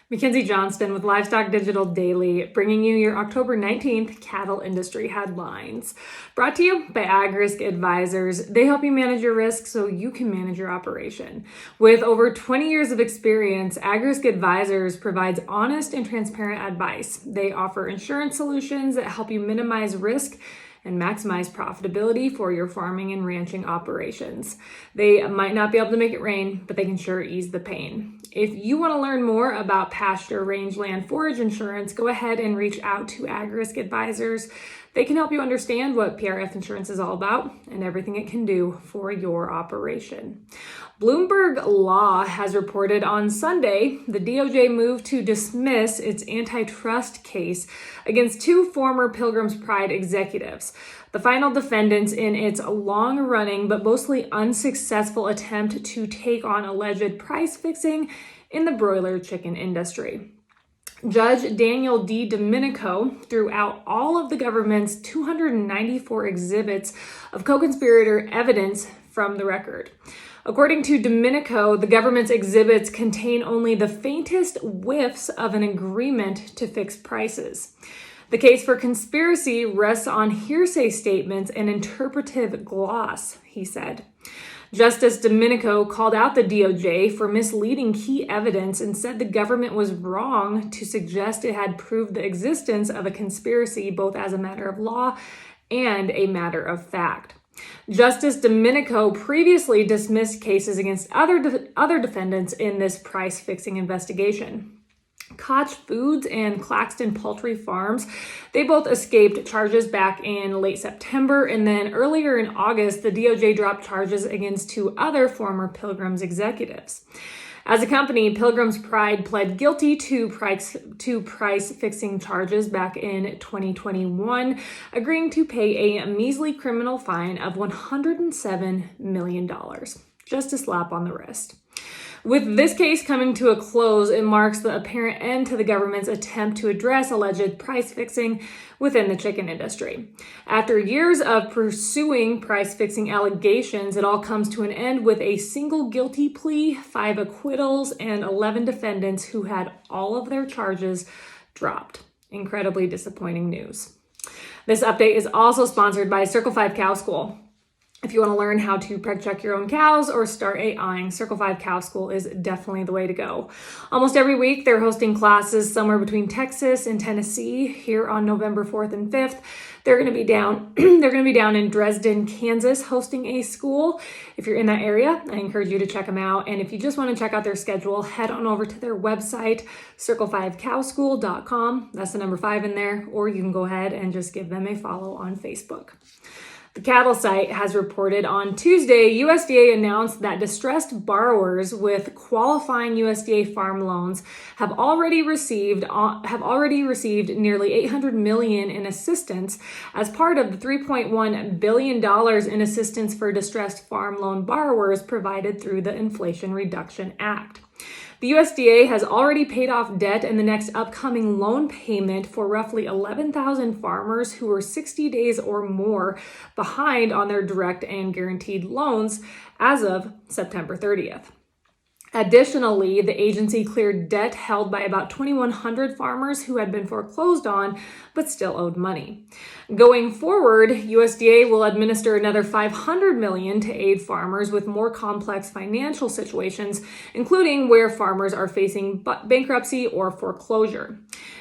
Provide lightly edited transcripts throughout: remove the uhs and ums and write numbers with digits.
Mackenzie Johnston with Livestock Digital Daily, bringing you your October 19th cattle industry headlines. Brought to you by AgRisk Advisors. They help you manage your risk so you can manage your operation. With over 20 years of experience, AgRisk Advisors provides honest and transparent advice. They offer insurance solutions that help you minimize risk and maximize profitability for your farming and ranching operations. They might not be able to make it rain, but they can sure ease the pain. If you want to learn more about pasture, rangeland, forage insurance, go ahead and reach out to AgRisk Advisors. They can help you understand what PRF insurance is all about and everything it can do for your operation. Bloomberg Law has reported on Sunday the DOJ moved to dismiss its antitrust case against two former Pilgrim's Pride executives, the final defendants in its long-running but mostly unsuccessful attempt to take on alleged price fixing in the broiler chicken industry. Judge Daniel D. Domenico threw out all of the government's 294 exhibits of co-conspirator evidence from the record. According to Domenico, the government's exhibits contain only the faintest whiffs of an agreement to fix prices. The case for conspiracy rests on hearsay statements and interpretive gloss, he said. Justice Domenico called out the DOJ for misleading key evidence and said the government was wrong to suggest it had proved the existence of a conspiracy both as a matter of law and a matter of fact. Justice Domenico previously dismissed cases against other defendants in this price-fixing investigation. Koch Foods and Claxton Poultry Farms, they both escaped charges back in late September, and then earlier in August, the DOJ dropped charges against two other former Pilgrim's executives. As a company, Pilgrim's Pride pled guilty to price-fixing charges back in 2021, agreeing to pay a measly criminal fine of $107 million. Just a slap on the wrist. With this case coming to a close, it marks the apparent end to the government's attempt to address alleged price fixing within the chicken industry. After years of pursuing price fixing allegations, it all comes to an end with a single guilty plea, 5 acquittals, and 11 defendants who had all of their charges dropped. Incredibly disappointing news. This update is also sponsored by Circle 5 Cow School. If you want to learn how to preg check your own cows or start AIing, Circle 5 Cow School is definitely the way to go. Almost every week, they're hosting classes somewhere between Texas and Tennessee. Here on November 4th and 5th, they're going to be down. They're going to be down in Dresden, Kansas, hosting a school. If you're in that area, I encourage you to check them out. And if you just want to check out their schedule, head on over to their website, circle5cowschool.com. That's the number 5 in there, or you can go ahead and just give them a follow on Facebook. The cattle site has reported on Tuesday, USDA announced that distressed borrowers with qualifying USDA farm loans have already received nearly $800 million in assistance as part of the $3.1 billion in assistance for distressed farm loan borrowers provided through the Inflation Reduction Act. The USDA has already paid off debt in the next upcoming loan payment for roughly 11,000 farmers who are 60 days or more behind on their direct and guaranteed loans as of September 30th. Additionally, the agency cleared debt held by about 2,100 farmers who had been foreclosed on but still owed money. Going forward, USDA will administer another $500 million to aid farmers with more complex financial situations, including where farmers are facing bankruptcy or foreclosure.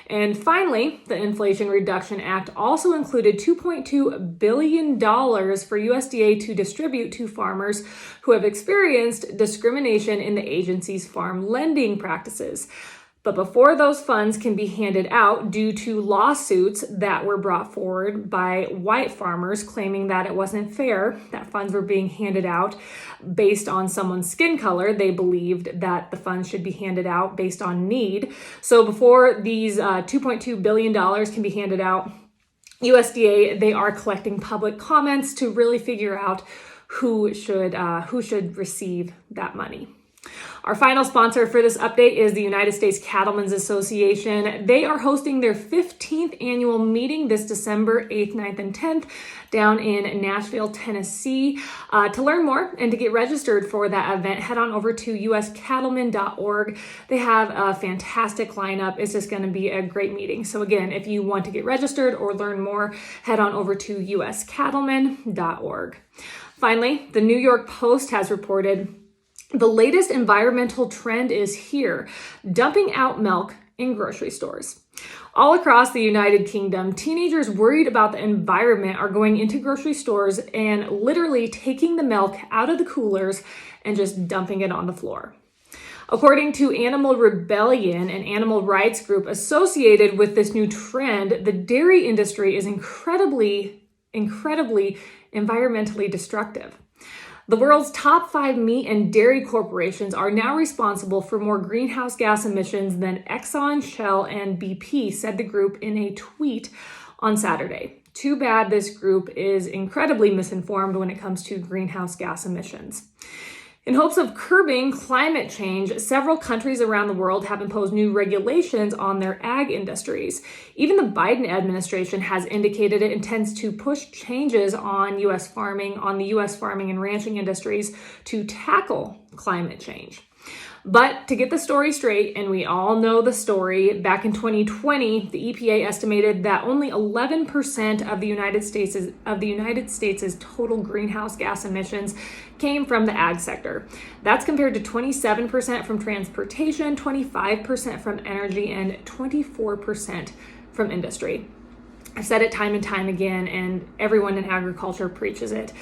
And finally, the Inflation Reduction Act also included $2.2 billion for USDA to distribute to farmers who have experienced discrimination in the agency's farm lending practices. But before those funds can be handed out due to lawsuits that were brought forward by white farmers claiming that it wasn't fair that funds were being handed out based on someone's skin color, they believed that the funds should be handed out based on need. So before these $2.2 billion can be handed out, USDA, they are collecting public comments to really figure out who should receive that money. Our final sponsor for this update is the United States Cattlemen's Association. They are hosting their 15th annual meeting this December 8th, 9th, and 10th down in Nashville, Tennessee. To learn more and to get registered for that event, head on over to uscattlemen.org. They have a fantastic lineup. It's just going to be a great meeting. So again, if you want to get registered or learn more, head on over to uscattlemen.org. Finally, the New York Post has reported the latest environmental trend is here, dumping out milk in grocery stores. All across the United Kingdom, teenagers worried about the environment are going into grocery stores and literally taking the milk out of the coolers and just dumping it on the floor. According to Animal Rebellion, an animal rights group associated with this new trend, the dairy industry is incredibly environmentally destructive. The world's top 5 meat and dairy corporations are now responsible for more greenhouse gas emissions than Exxon, Shell, and BP, said the group in a tweet on Saturday. Too bad this group is incredibly misinformed when it comes to greenhouse gas emissions. In hopes of curbing climate change, several countries around the world have imposed new regulations on their ag industries. Even the Biden administration has indicated it intends to push changes on U.S. farming and ranching industries to tackle climate change. But to get the story straight, and we all know the story, back in 2020, the EPA estimated that only 11% of the United States' total greenhouse gas emissions came from the ag sector. That's compared to 27% from transportation, 25% from energy, and 24% from industry. I've said it time and time again, and everyone in agriculture preaches it.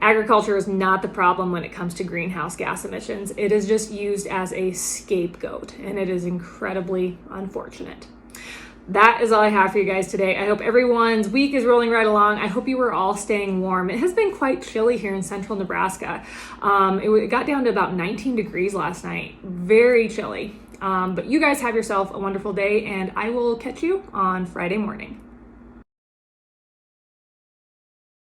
Agriculture is not the problem when it comes to greenhouse gas emissions. It is just used as a scapegoat, and it is incredibly unfortunate. That is all I have for you guys today. I hope everyone's week is rolling right along. I hope you were all staying warm. It has been quite chilly here in central Nebraska. It got down to about 19 degrees last night. Very chilly. But you guys have yourself a wonderful day, and I will catch you on Friday morning.